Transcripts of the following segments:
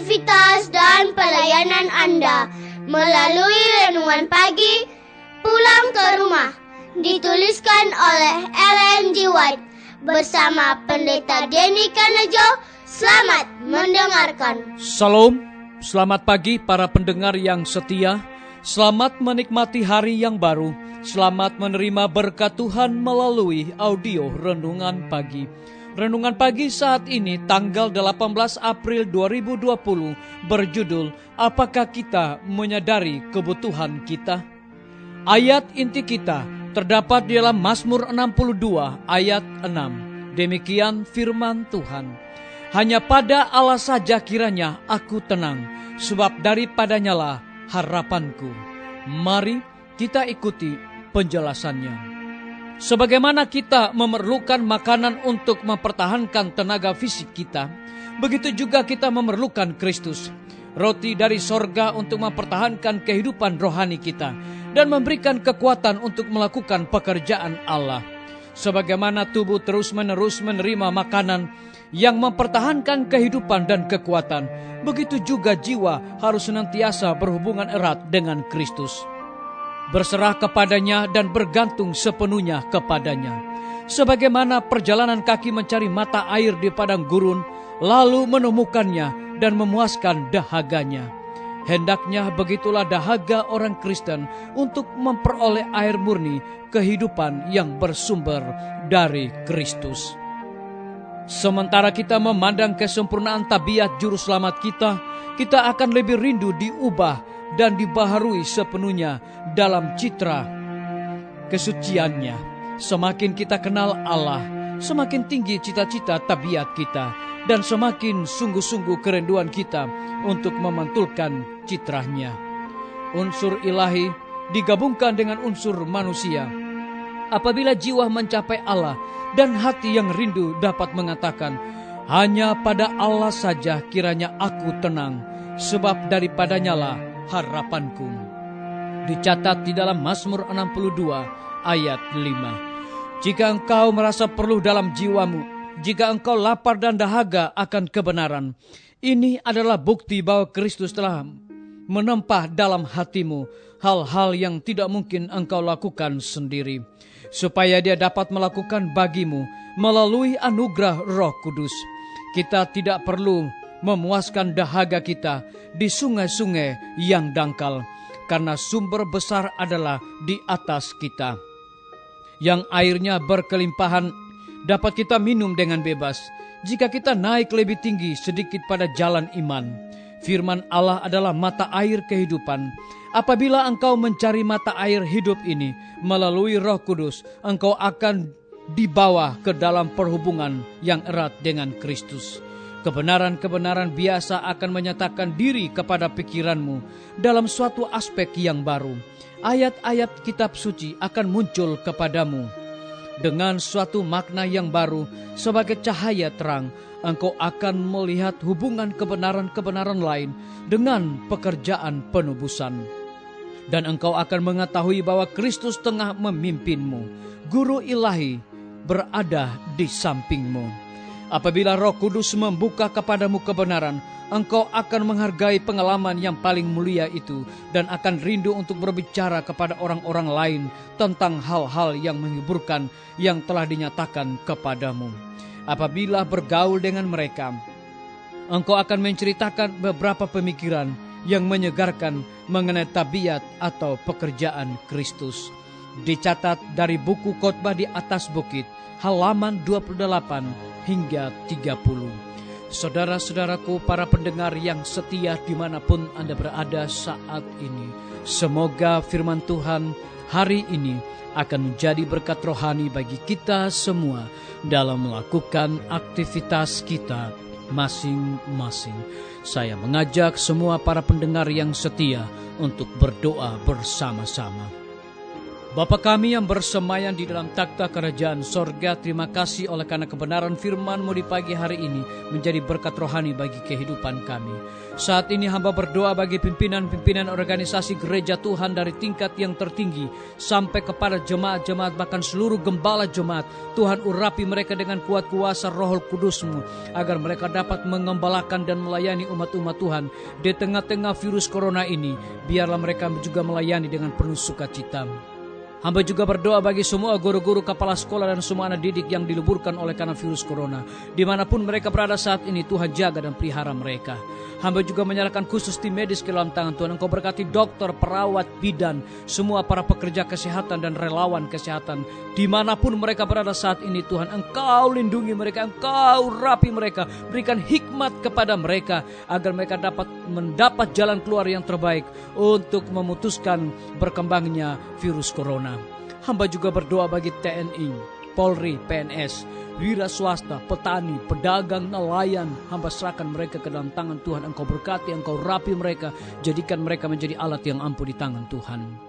aktivitas dan pelayanan Anda melalui renungan pagi Pulang ke Rumah, dituliskan oleh Ellen G. White bersama Pendeta Denny Kanejo. Selamat mendengarkan. Salam, selamat pagi para pendengar yang setia. Selamat menikmati hari yang baru. Selamat menerima berkat Tuhan melalui audio Renungan Pagi. Renungan Pagi saat ini tanggal 18 April 2020 berjudul Apakah kita menyadari kebutuhan kita? Ayat inti kita terdapat di dalam Mazmur 62 ayat 6. Demikian firman Tuhan. Hanya pada Allah saja kiranya aku tenang, sebab daripadanya lah harapanku. Mari kita ikuti penjelasannya. Sebagaimana kita memerlukan makanan untuk mempertahankan tenaga fisik kita, begitu juga kita memerlukan Kristus, roti dari sorga untuk mempertahankan kehidupan rohani kita dan memberikan kekuatan untuk melakukan pekerjaan Allah. Sebagaimana tubuh terus-menerus menerima makanan yang mempertahankan kehidupan dan kekuatan, begitu juga jiwa harus senantiasa berhubungan erat dengan Kristus, berserah kepadanya dan bergantung sepenuhnya kepadanya. Sebagaimana perjalanan kaki mencari mata air di padang gurun, lalu menemukannya dan memuaskan dahaganya, hendaknya begitulah dahaga orang Kristen untuk memperoleh air murni kehidupan yang bersumber dari Kristus. Sementara kita memandang kesempurnaan tabiat juru selamat kita akan lebih rindu diubah dan dibaharui sepenuhnya dalam citra kesuciannya. Semakin kita kenal Allah, semakin tinggi cita-cita tabiat kita, dan semakin sungguh-sungguh kerinduan kita untuk memantulkan citranya. Unsur ilahi digabungkan dengan unsur manusia. Apabila jiwa mencapai Allah dan hati yang rindu dapat mengatakan, hanya pada Allah saja kiranya aku tenang, sebab daripadanya lah harapanku. Dicatat di dalam Mazmur 62 ayat 5. Jika engkau merasa perlu dalam jiwamu, jika engkau lapar dan dahaga akan kebenaran, ini adalah bukti bahwa Kristus telah menempah dalam hatimu hal-hal yang tidak mungkin engkau lakukan sendiri, supaya dia dapat melakukan bagimu melalui anugerah Roh Kudus. Kita tidak perlu memuaskan dahaga kita di sungai-sungai yang dangkal, karena sumber besar adalah di atas kita, yang airnya berkelimpahan dapat kita minum dengan bebas. Jika kita naik lebih tinggi sedikit pada jalan iman, firman Allah adalah mata air kehidupan. Apabila engkau mencari mata air hidup ini melalui Roh Kudus, engkau akan dibawa ke dalam perhubungan yang erat dengan Kristus. Kebenaran-kebenaran biasa akan menyatakan diri kepada pikiranmu dalam suatu aspek yang baru. Ayat-ayat kitab suci akan muncul kepadamu dengan suatu makna yang baru. Sebagai cahaya terang, engkau akan melihat hubungan kebenaran-kebenaran lain dengan pekerjaan penebusan. Dan engkau akan mengetahui bahwa Kristus tengah memimpinmu. Guru ilahi berada di sampingmu. Apabila Roh Kudus membuka kepadamu kebenaran, engkau akan menghargai pengalaman yang paling mulia itu dan akan rindu untuk berbicara kepada orang-orang lain tentang hal-hal yang menghiburkan yang telah dinyatakan kepadamu. Apabila bergaul dengan mereka, engkau akan menceritakan beberapa pemikiran yang menyegarkan mengenai tabiat atau pekerjaan Kristus. Dicatat dari buku Khotbah di Atas Bukit, halaman 28 hingga 30. Saudara-saudaraku, para pendengar yang setia dimanapun Anda berada saat ini, semoga firman Tuhan hari ini akan menjadi berkat rohani bagi kita semua dalam melakukan aktivitas kita masing-masing. Saya mengajak semua para pendengar yang setia untuk berdoa bersama-sama. Bapa kami yang bersemayam di dalam takhta kerajaan sorga, terima kasih oleh karena kebenaran firman-Mu di pagi hari ini menjadi berkat rohani bagi kehidupan kami. Saat ini hamba berdoa bagi pimpinan-pimpinan organisasi gereja Tuhan dari tingkat yang tertinggi sampai kepada jemaat-jemaat, bahkan seluruh gembala jemaat. Tuhan urapi mereka dengan kuat kuasa Roh Kudus-Mu agar mereka dapat mengembalakan dan melayani umat-umat Tuhan di tengah-tengah virus corona ini. Biarlah mereka juga melayani dengan penuh sukacita. Hamba juga berdoa bagi semua guru-guru, kepala sekolah, dan semua anak didik yang dileburkan oleh karena virus corona. Dimanapun mereka berada saat ini, Tuhan jaga dan pelihara mereka. Hamba juga menyerahkan khusus tim medis ke dalam tangan Tuhan. Engkau berkati dokter, perawat, bidan, semua para pekerja kesehatan dan relawan kesehatan. Dimanapun mereka berada saat ini, Tuhan, Engkau lindungi mereka, Engkau rapi mereka. Berikan hikmat kepada mereka agar mereka dapat mendapat jalan keluar yang terbaik untuk memutuskan berkembangnya virus corona. Hamba juga berdoa bagi TNI, Polri, PNS, wira swasta, petani, pedagang, nelayan. Hamba serahkan mereka ke dalam tangan Tuhan. Engkau berkati, Engkau rapi mereka. Jadikan mereka menjadi alat yang ampuh di tangan Tuhan.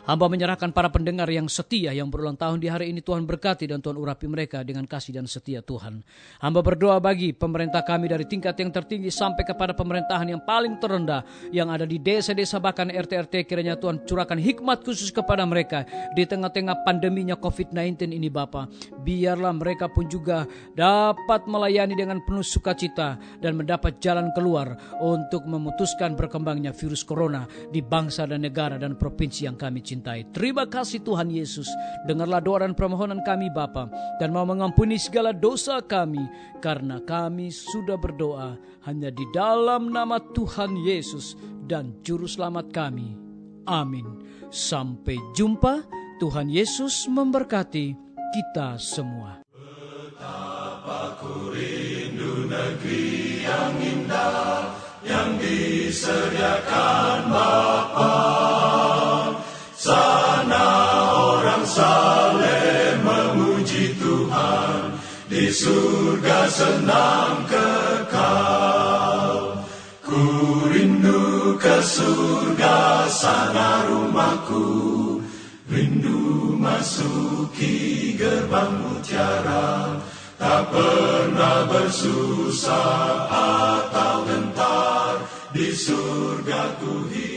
Hamba menyerahkan para pendengar yang setia yang berulang tahun di hari ini. Tuhan berkati dan Tuhan urapi mereka dengan kasih dan setia Tuhan. Hamba berdoa bagi pemerintah kami dari tingkat yang tertinggi sampai kepada pemerintahan yang paling terendah yang ada di desa-desa bahkan RT-RT. Kiranya Tuhan curahkan hikmat khusus kepada mereka di tengah-tengah pandeminya COVID-19 ini Bapa. Biarlah mereka pun juga dapat melayani dengan penuh sukacita dan mendapat jalan keluar untuk memutuskan berkembangnya virus corona di bangsa dan negara dan provinsi yang kami cintai. Terima kasih Tuhan Yesus. Dengarlah doa dan permohonan kami Bapa, dan mau mengampuni segala dosa kami, karena kami sudah berdoa hanya di dalam nama Tuhan Yesus dan Juru Selamat kami. Amin. Sampai jumpa. Tuhan Yesus memberkati kita semua. Betapa ku rindu negeri yang indah yang disediakan Bapa. Sana orang saleh memuji Tuhan, di surga senang kekal. Ku rindu ke surga, sana rumahku, rindu masuki gerbang mutiara. Tak pernah bersusah atau gentar, di surga ku hidup.